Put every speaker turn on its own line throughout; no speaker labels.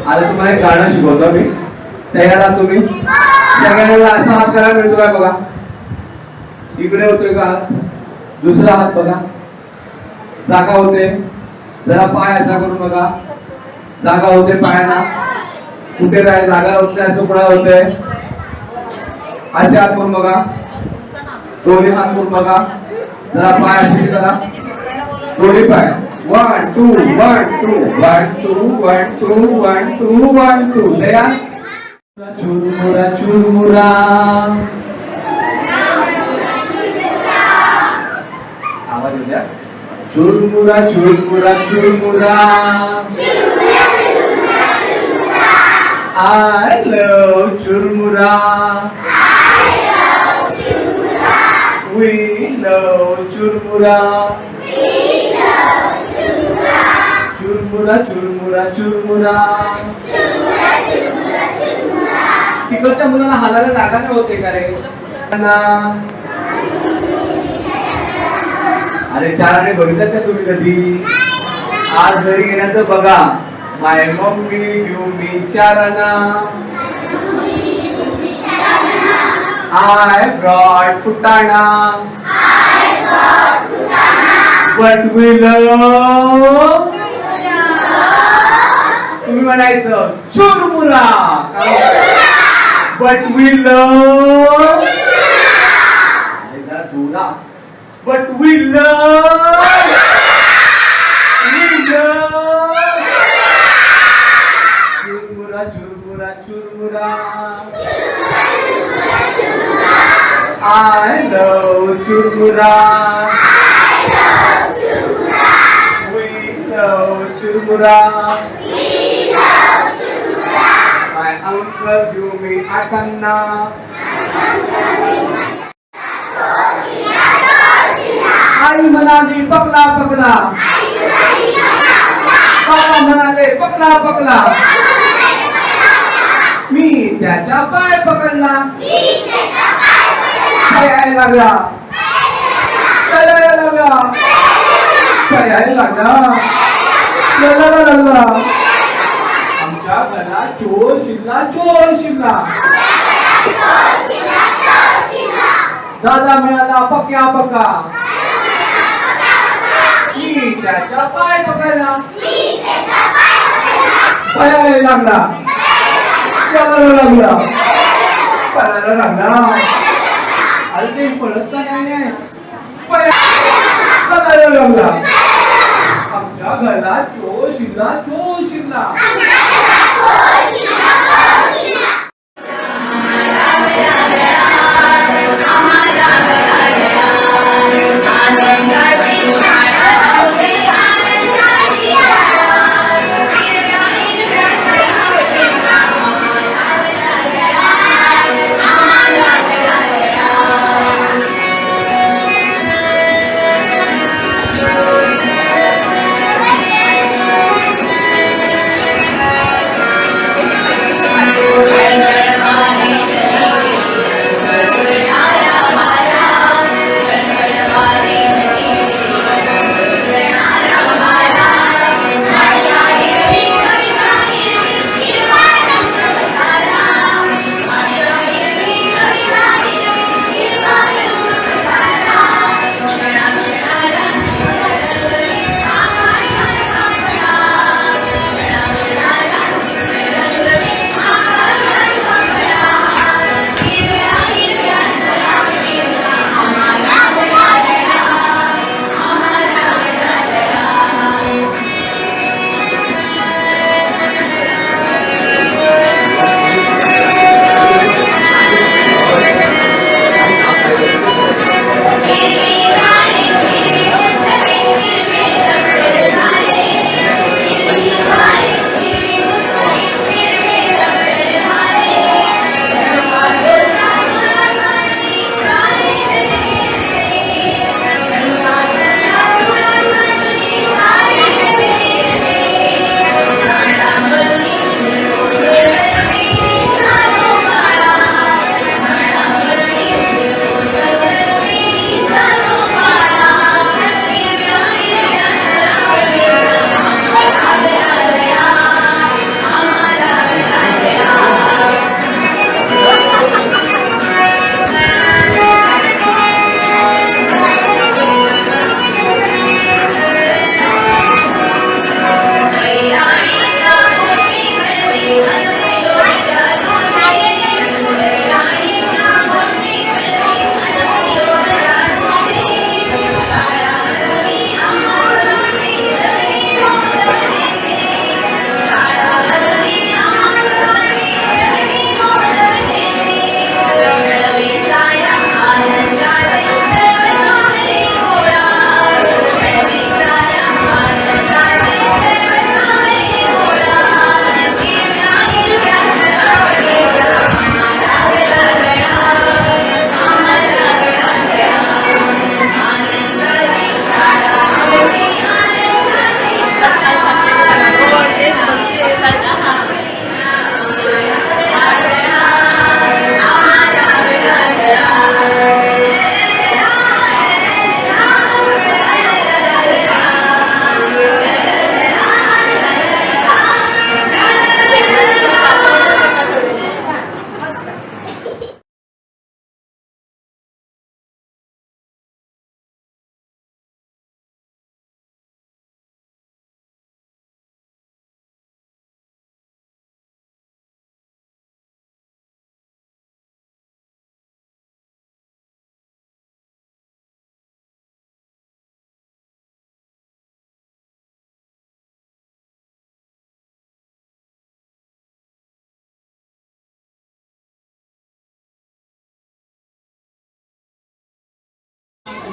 आता तुम्हाला एक गाणं शिकवतो मी. त्याला तुम्ही सगळ्यांना असा हात करायला मिळतो काय बघा. इकडे होतोय का दुसरा हात बघा. जागा होते. जरा पाय असा करून बघा. जागा होते पायाला. कुठे राय जागा होत नाही असं कुणा होते. असे हात करून बघा. दोन्ही हात करून बघा. जरा पाय असे करा. दोन्ही पाय 1 2 1 2 1 2 1 2 1 2 1 2 दया चुरमुरा चुरमुरा आवाज येऊ द्या. Churmura Churmura Churmura I love Churmura We love Churmura Churmura Churmura Churmura तिकडच्या मुलाला हालायला जागा नाही होते का रे. अरे चाराने बघितलं का तुम्ही कधी. आज घरी गेल्यानंतर बघा. माय मम्मी घेऊ मी चाराना. I brought फुटाणा. But we love तुम्ही म्हणायचं चुरमुरा. But we love जरा जोरा. But we love Churmura Churmura Churmura I love Churmura We love Churmura My uncle give me आटांना. आई म्हणाली पकला पकला. बाबा म्हणाले पकला पकला. मी त्याचा पाय पकडला. खायला लागला. खायला लागला. खायला लागला. खायला लागला. आमच्या गला चोर शिरला चोर शिरला. दादा मिळाला पक्या पक्का. मी त्याचा पाय पकडला. खायला लागला. खायला लागला. खायला लागला. अरे ते पळत का नाही. खायला लागला. आमच्या घराला चोर शिरला चोर शिरला.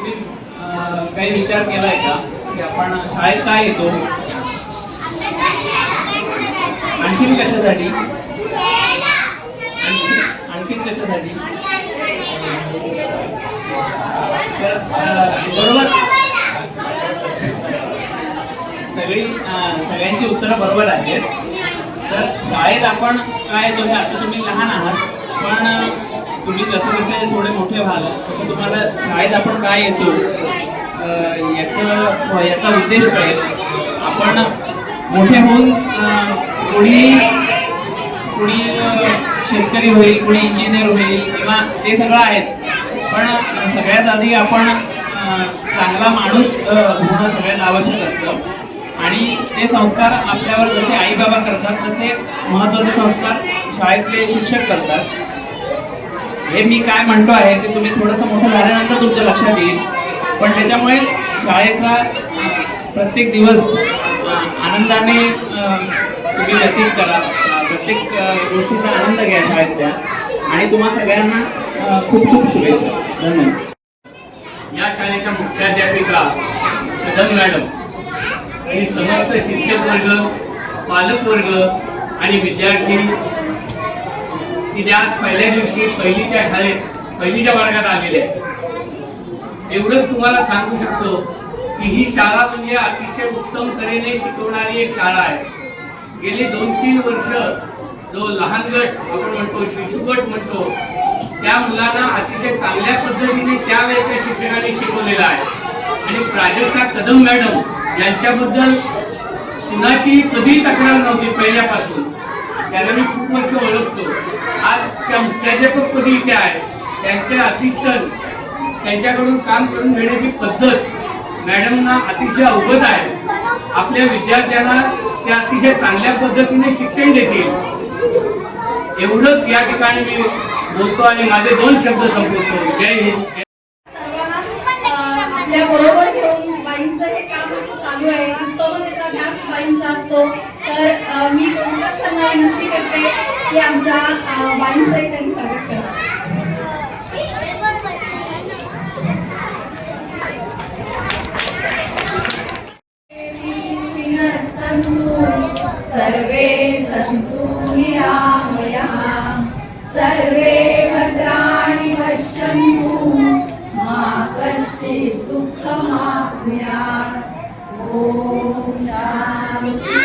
तुम्ही काही विचार केलाय का की आपण शाळेत काय येतो? आणखीन कशासाठी? आणखीन कशासाठी? बरोबर, सगळ्यांची उत्तरं बरोबर आहेत. तर शाळेत आपण काय येतो हे आता तुम्ही लहान आहात, पण तुम्ही जसं जसे थोडे मोठे व्हाल तसं तुम्हाला शाळेत आपण काय येतो याचा उद्देश कळेल. आपण मोठे होऊन कुणी शेतकरी होईल, कुणी इंजिनियर होईल किंवा ते सगळं आहेत, पण सगळ्यात आधी आपण चांगला माणूस होणं सगळ्यात आवश्यक असतं. आणि ते संस्कार आपल्यावर जसे आई बाबा करतात तसे महत्त्वाचे संस्कार शाळेतले शिक्षक करतात. हे मी काय म्हणतो आहे ते तुम्ही थोडंसं मोठं झाल्यानंतर तुमच्या लक्षात येईल, पण त्याच्यामुळे शाळेचा प्रत्येक दिवस आनंदाने तुम्ही व्यतीत करा. प्रत्येक गोष्टीचा आनंद घ्या शाळेतल्या. आणि तुम्हा सगळ्यांना खूप खूप शुभेच्छा. धन्यवाद.
या शाळेच्या मुख्याध्यापिका कदम मॅडम आणि समस्त शिक्षक वर्ग, पालक वर्ग आणि विद्यार्थी तिथे आज पहिल्या दिवशी पहिलीच्या वर्गात आलेले आहेत. एवढंच तुम्हाला सांगू शकतो की ही शाळा म्हणजे अतिशय उत्तम तऱ्हेने शिकवणारी एक शाळा आहे. गेली 2-3 वर्ष जो लहान गट आपण म्हणतो, शिशुगट म्हणतो, त्या मुलांना अतिशय चांगल्या पद्धतीने त्यावेळेच्या शिक्षकांनी शिकवलेला आहे. आणि प्राजक्ता कदम मॅडम यांच्याबद्दल कुणाची कधी तक्रार नव्हती पहिल्यापासून. त्यांना मी खूप वर्ष ओळखतो. आज त्या मुख्याध्यापक पदी इथे आहे. त्यांचे असिस्टंट त्यांच्याकडून काम करून घेण्याची पद्धत मॅडमना अतिशय अवगत आहे. आपल्या विद्यार्थ्यांना त्या अतिशय चांगल्या पद्धतीने शिक्षण देतील एवढंच या ठिकाणी मी बोलतो आणि माझे 2 शब्द संपवतो. जय हिंद.
आपल्या बरोबर घेऊन बाईंचं हे काम चालू आहे. तो त्याचा ध्यास बाईंचा असतो. तर मी त्यांना विनंती करते की आमच्या बाईंचंही त्यांनी स्वागत करा. सर्वे सन्तु निरामयाः, सर्वे भद्राणि पश्यन्तु, मा कश्चित् दुःखमाप्नुयात्. ॐ शान्ति.